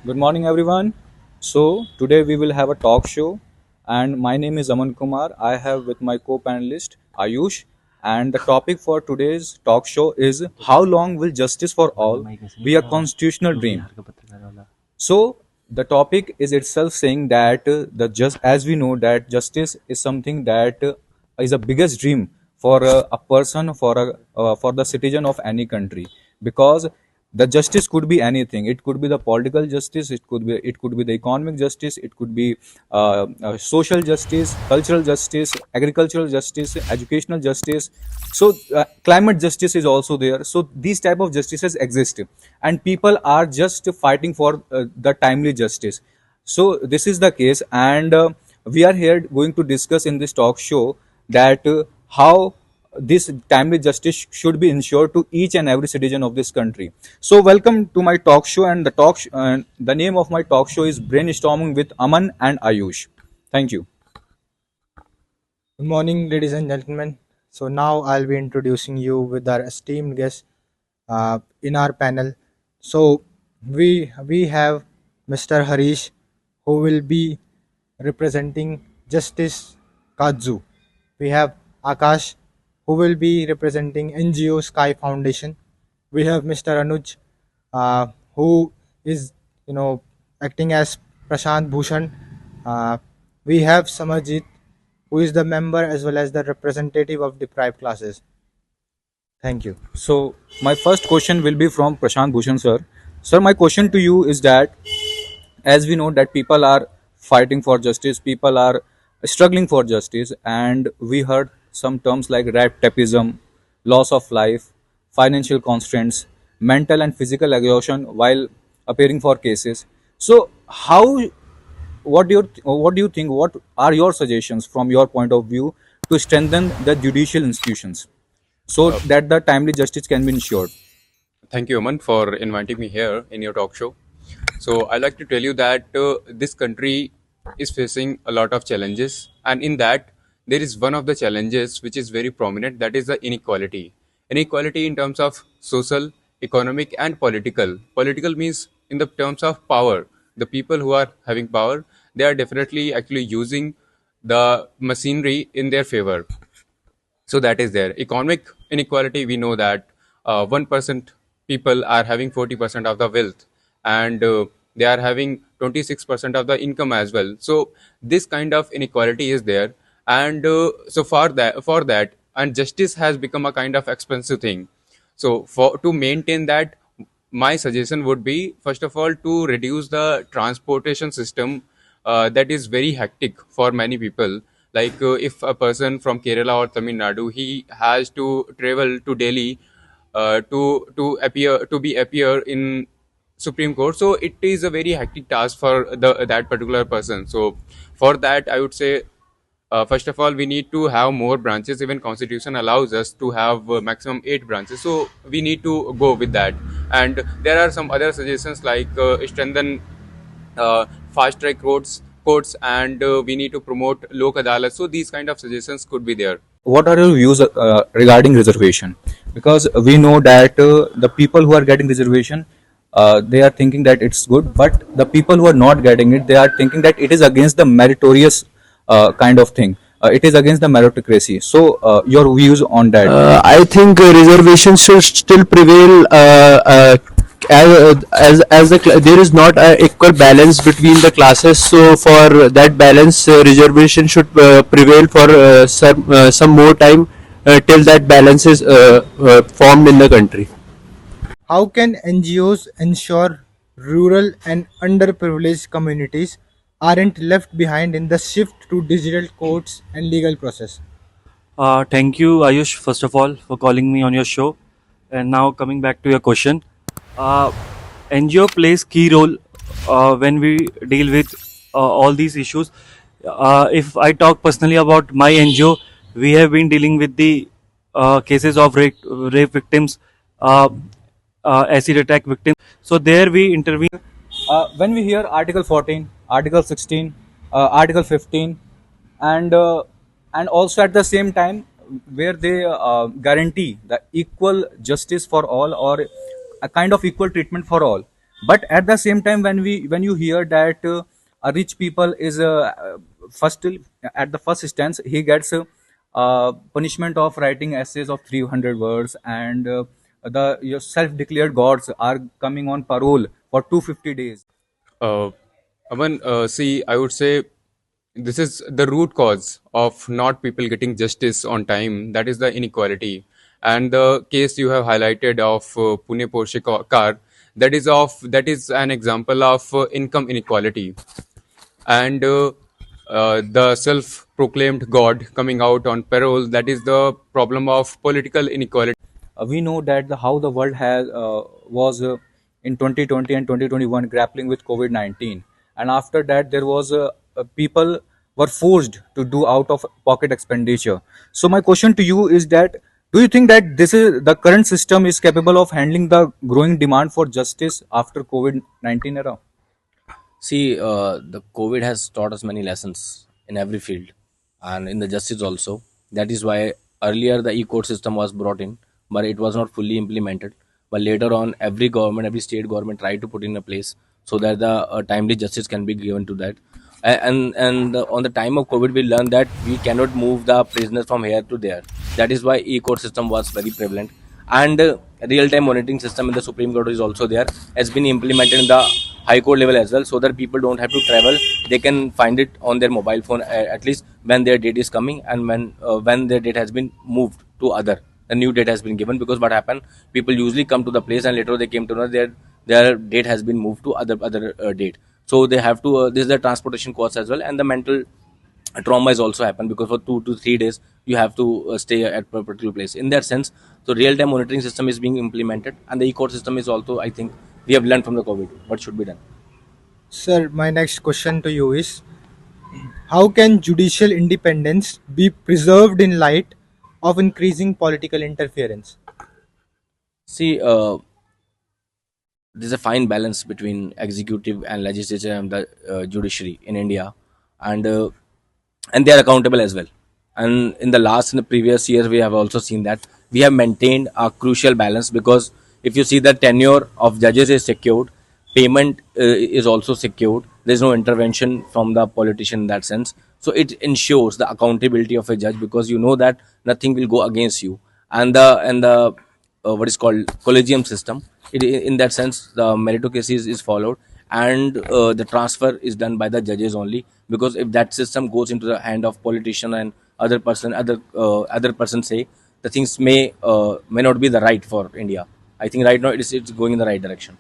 Good morning, everyone. So, today we will have a talk show, and my name is Aman Kumar. I have with my co panelist Ayush, and the topic for today's talk show is how long will justice for all be a constitutional dream? So, the topic is itself saying that the just as we know that justice is something that is a biggest dream for a person for the citizen of any country, because the justice could be anything. It could be the political justice, it could be the economic justice, it could be social justice, cultural justice, agricultural justice, educational justice. So climate justice is also there. So these type of justices exist, and people are just fighting for the timely justice. So this is the case, and we are here going to discuss in this talk show that how this timely justice should be ensured to each and every citizen of this country. So welcome to my talk show, and the name of my talk show is Brainstorming with Aman and Ayush. Thank you. Good morning, ladies and gentlemen. So now I'll be introducing you with our esteemed guest in our panel. So we have Mr. Harish, who will be representing Justice Kazu. We have Akash, who will be representing NGO Sky Foundation. We have Mr. Anuj, who is acting as Prashant Bhushan. Uh, we have Samajit, who is the member as well as the representative of deprived classes. Thank you. So my first question will be from Prashant Bhushan sir. Sir, my question to you is that as we know that people are fighting for justice, people are struggling for justice, and we heard some terms like rat tapism, loss of life, financial constraints, mental and physical exhaustion while appearing for cases. So how, what do you think, what are your suggestions from your point of view to strengthen the judicial institutions so Uh, that the timely justice can be ensured? Thank you, Aman, for inviting me here in your talk show. So, I'd like to tell you that this country is facing a lot of challenges, and in that, there is one of the challenges which is very prominent, that is the inequality. Inequality in terms of social, economic, and political. Political means in the terms of power. The people who are having power, they are definitely actually using the machinery in their favor. So that is there. Economic inequality, we know that 1% people are having 40% of the wealth, and they are having 26% of the income as well. So this kind of inequality is there, and so for that and justice has become a kind of expensive thing. So for to maintain that, my suggestion would be, first of all, to reduce the transportation system that is very hectic for many people. Like if a person from Kerala or Tamil Nadu, he has to travel to Delhi to appear in Supreme Court. So it is a very hectic task for the that particular person. So for that, I would say, first of all, we need to have more branches. Even Constitution allows us to have maximum 8 branches. So we need to go with that. And there are some other suggestions like strengthen fast track courts, and we need to promote lok adalat. So these kind of suggestions could be there. What are your views regarding reservation? Because we know that the people who are getting reservation, they are thinking that it's good, but the people who are not getting it, they are thinking that it is against the meritorious kind of thing. It is against the meritocracy. So your views on that? I think reservations should still prevail there is not a equal balance between the classes. So for that balance, reservation should prevail for some more time till that balance is formed in the country. How can NGOs ensure rural and underprivileged communities aren't left behind in the shift to digital courts and legal process? Thank you, Ayush, first of all, for calling me on your show. And now coming back to your question, uh, NGO plays key role when we deal with all these issues. If I talk personally about my NGO, we have been dealing with the cases of rape victims, uh, acid attack victims. So there we intervene. When we hear Article 14, Article 16, Article 15, and also at the same time where they guarantee the equal justice for all, or a kind of equal treatment for all. But at the same time, when you hear that a rich people is first at the first instance he gets punishment of writing essays of 300 words, and the your self-declared gods are coming on parole for 250 days. Uh, Aman, see, I would say this is the root cause of not people getting justice on time. That is the inequality. And the case you have highlighted of Pune Porsche car, that is an example of income inequality. And the self-proclaimed God coming out on parole, that is the problem of political inequality. We know that how the world has was in 2020 and 2021 grappling with COVID-19, and after that there was people were forced to do out of pocket expenditure. So my question to you is that, do you think that this is the current system is capable of handling the growing demand for justice after COVID-19 era? See, the COVID has taught us many lessons in every field and in the justice also. That is why earlier the e-court system was brought in, but it was not fully implemented. But later on, every government, every state government tried to put in a place so that the timely justice can be given to that. And on the time of COVID, we learned that we cannot move the prisoners from here to there. That is why e-court system was very prevalent, and real-time monitoring system in the Supreme Court is also there. Has been implemented in the High Court level as well, so that people don't have to travel. They can find it on their mobile phone at least when their date is coming, and when their date has been moved to other. A new date has been given, because what happened? People usually come to the place and later they came to know their date has been moved to other date. So they have to. This is the transportation cost as well, and the mental trauma is also happen, because for 2 to 3 days you have to stay at a particular place. In that sense, so real time monitoring system is being implemented, and the e-court system is also, I think, we have learned from the COVID what should be done. Sir, my next question to you is, how can judicial independence be preserved in light of increasing political interference? See, there's a fine balance between executive and legislature and the judiciary in India, and and they are accountable as well. And in the previous years, we have also seen that we have maintained a crucial balance, because if you see the tenure of judges is secured, payment is also secured. There's no intervention from the politician in that sense. So it ensures the accountability of a judge, because you know that nothing will go against you. And the what is called collegium system. In that sense, the meritocracy is followed, and the transfer is done by the judges only. Because if that system goes into the hand of politician and other person say, the things may not be the right for India. I think right now it's going in the right direction.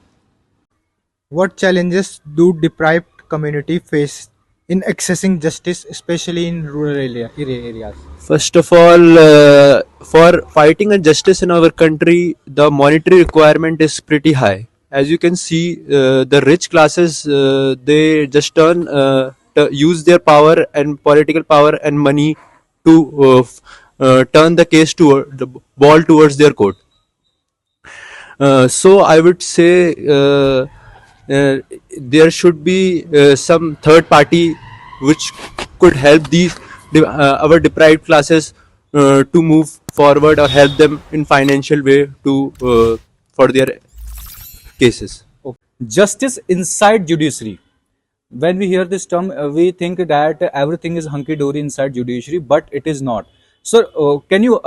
What challenges do deprived community face in accessing justice, especially in rural areas? First of all, for fighting and justice in our country, the monetary requirement is pretty high. As you can see, the rich classes, they just use their power and political power and money to turn the case toward the ball towards their court. So I would say there should be some third party which could help these our deprived classes to move forward, or help them in financial way to for their cases. Okay. Justice inside judiciary. When we hear this term, we think that everything is hunky dory inside judiciary, but it is not. So, can you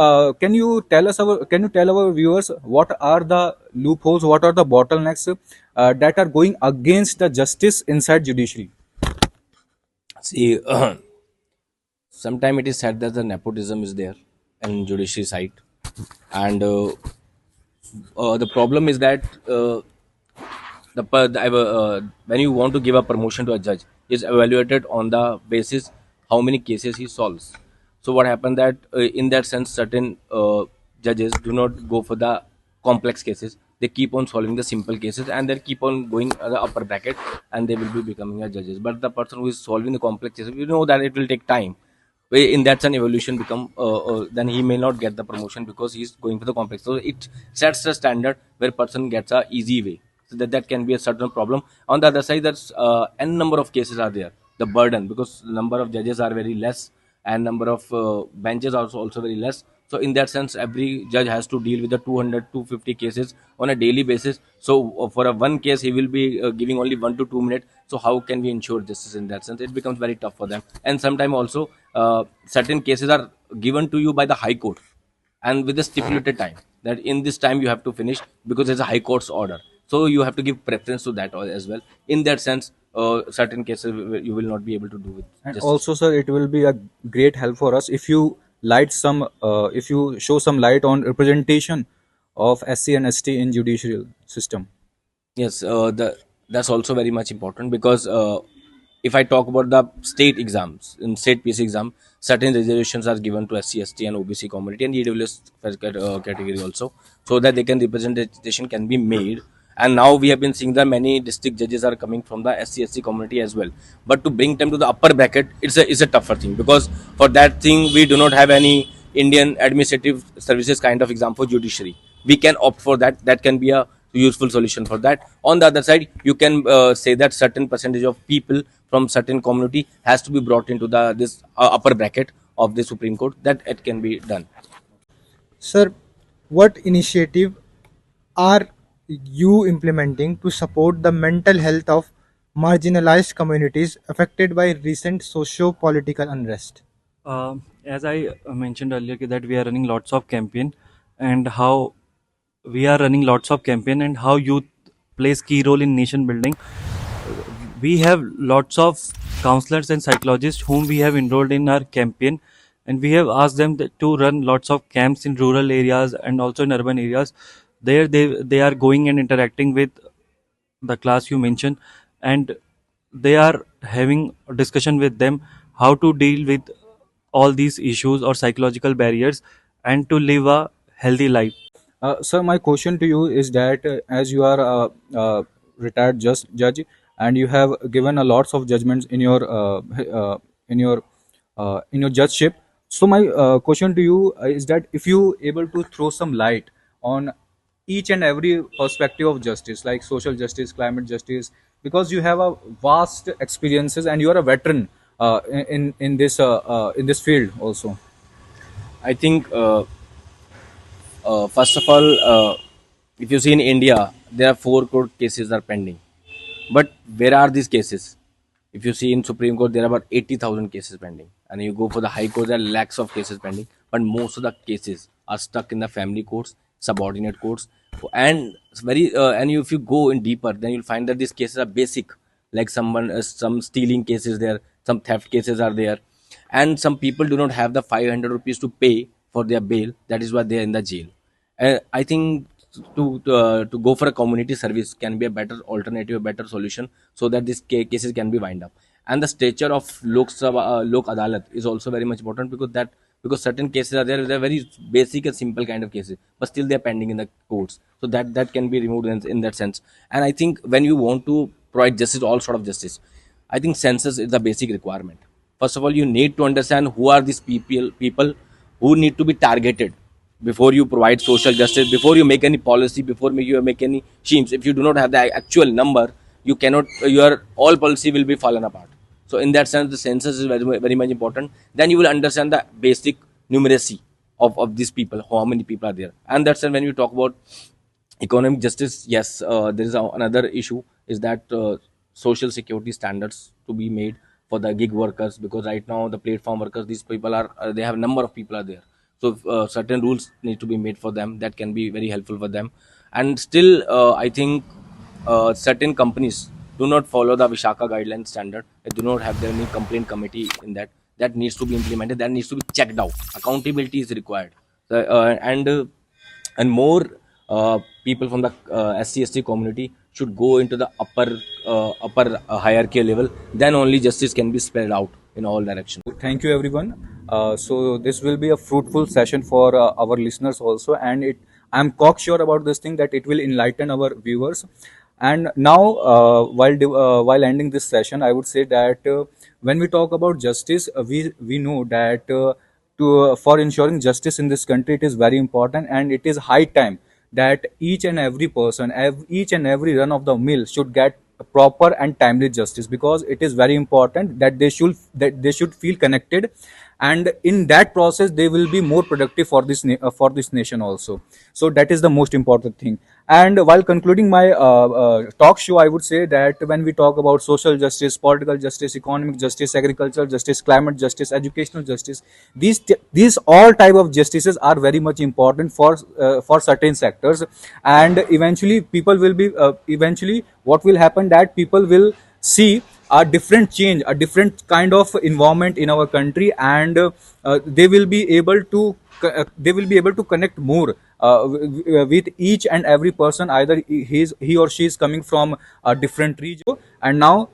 tell our viewers what are the loopholes, what are the bottlenecks that are going against the justice inside judiciary? See, sometimes it is said that the nepotism is there in judiciary side, and the problem is that when you want to give a promotion to a judge, is evaluated on the basis how many cases he solves. So what happened that in that sense, certain judges do not go for the complex cases. They keep on solving the simple cases, and they keep on going the upper bracket, and they will be becoming a judges. But the person who is solving the complex cases, we know that it will take time. In that an evolution become then he may not get the promotion, because he's going for the complex. So it sets a standard where person gets a easy way. So that can be a certain problem. On the other side, that's n number of cases are there. The burden, because the number of judges are very less, and number of benches are also very less. So in that sense, every judge has to deal with the 200 250 cases on a daily basis. So for a one case he will be giving only 1 to 2 minutes. So how can we ensure justice? In that sense, it becomes very tough for them. And sometimes also certain cases are given to you by the high court, and with a stipulated time that in this time you have to finish, because there's a high court's order. So you have to give preference to that as well. In that sense, certain cases you will not be able to do with And justice. also, sir, it will be a great help for us if you show some light on representation of SC and ST in judicial system. Yes, that's also very much important, because if I talk about the state exams, in state PC exam, certain reservations are given to SC, ST, and OBC community, and EWS category also, so that they can representation can be made. And now we have been seeing that many district judges are coming from the SC, ST community as well. But to bring them to the upper bracket, it's a tougher thing, because for that thing we do not have any Indian administrative services kind of exam for judiciary. We can opt for that. That can be a useful solution for that. On the other side, you can say that certain percentage of people from certain community has to be brought into the this upper bracket of the Supreme Court, that it can be done. Sir, what initiative are you implementing to support the mental health of marginalized communities affected by recent socio-political unrest? As I mentioned earlier, that we are running lots of campaign, and how we are running lots of campaign and how youth plays key role in nation building. We have lots of counselors and psychologists whom we have enrolled in our campaign, and we have asked them to run lots of camps in rural areas and also in urban areas. There they are going and interacting with the class you mentioned, and they are having a discussion with them how to deal with all these issues or psychological barriers and to live a healthy life. Sir, my question to you is that as you are a retired judge and you have given a lots of judgments in your in your judgeship, so my question to you is that if you able to throw some light on each and every perspective of justice, like social justice, climate justice, because you have a vast experiences and you are a veteran in this field also. I think first of all, if you see in India, there are 4 court cases are pending. But where are these cases? If you see in Supreme Court, there are about 80,000 cases pending, and you go for the High Court, there are lakhs of cases pending. But most of the cases are stuck in the family courts, subordinate courts, and it's very and if you go in deeper, then you'll find that these cases are basic, like some stealing cases there, some theft cases are there, and some people do not have the 500 rupees to pay for their bail. That is why they are in the jail. I think to go for a community service can be a better alternative, a better solution, so that these cases can be wind up. And the stature of Lok Adalat is also very much important, because certain cases are there, they're very basic and simple kind of cases, but still they're pending in the courts. So that can be removed in that sense. And I think when you want to provide justice, all sort of justice, I think census is the basic requirement. First of all, you need to understand who are these people who need to be targeted before you provide social justice, before you make any policy, before you make any schemes. If you do not have the actual number, you cannot, your all policy will be fallen apart. So in that sense, the census is very much important. Then you will understand the basic numeracy of these people, how many people are there. And that's when you talk about economic justice, yes, there is another issue, is that social security standards to be made for the gig workers, because right now the platform workers, these people are they have a number of people are there. So certain rules need to be made for them, that can be very helpful for them. And still I think certain companies do not follow the Vishaka guideline standard. They do not have their any complaint committee in that. That needs to be implemented, that needs to be checked out. Accountability is required. And more people from the SC/ST community should go into the upper hierarchy level. Then only justice can be spread out in all directions. Thank you, everyone. So this will be a fruitful session for our listeners also, and I'm cocksure about this thing that it will enlighten our viewers. And now, while ending this session, I would say that when we talk about justice, we know that for ensuring justice in this country, it is very important, and it is high time that each and every person, each and every run of the mill should get proper and timely justice, because it is very important that they should feel connected and in that process they will be more productive for for this nation also. So that is the most important thing. And while concluding my talk show, I would say that when we talk about social justice, political justice, economic justice, agricultural justice, climate justice, educational justice, these all type of justices are very much important for certain sectors. And eventually people will be eventually what will happen, that people will see a different change, a different kind of environment in our country, and they will be able to connect more with each and every person, either he or she is coming from a different region. And now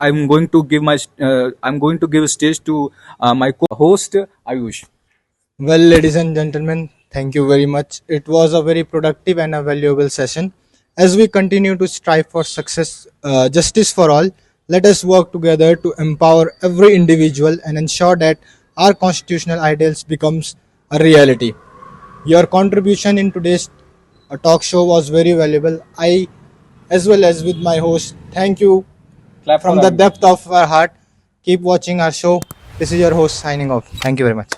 I'm going to give stage to my co-host Ayush. Well, ladies and gentlemen, thank you very much. It was a very productive and a valuable session. As we continue to strive for success, justice for all, let us work together to empower every individual and ensure that our constitutional ideals becomes a reality. Your contribution in today's talk show was very valuable. I, as well as with my host, thank you Clap for from the Ayush. depth of our heart. Keep watching our show. This is your host signing off. Thank you very much.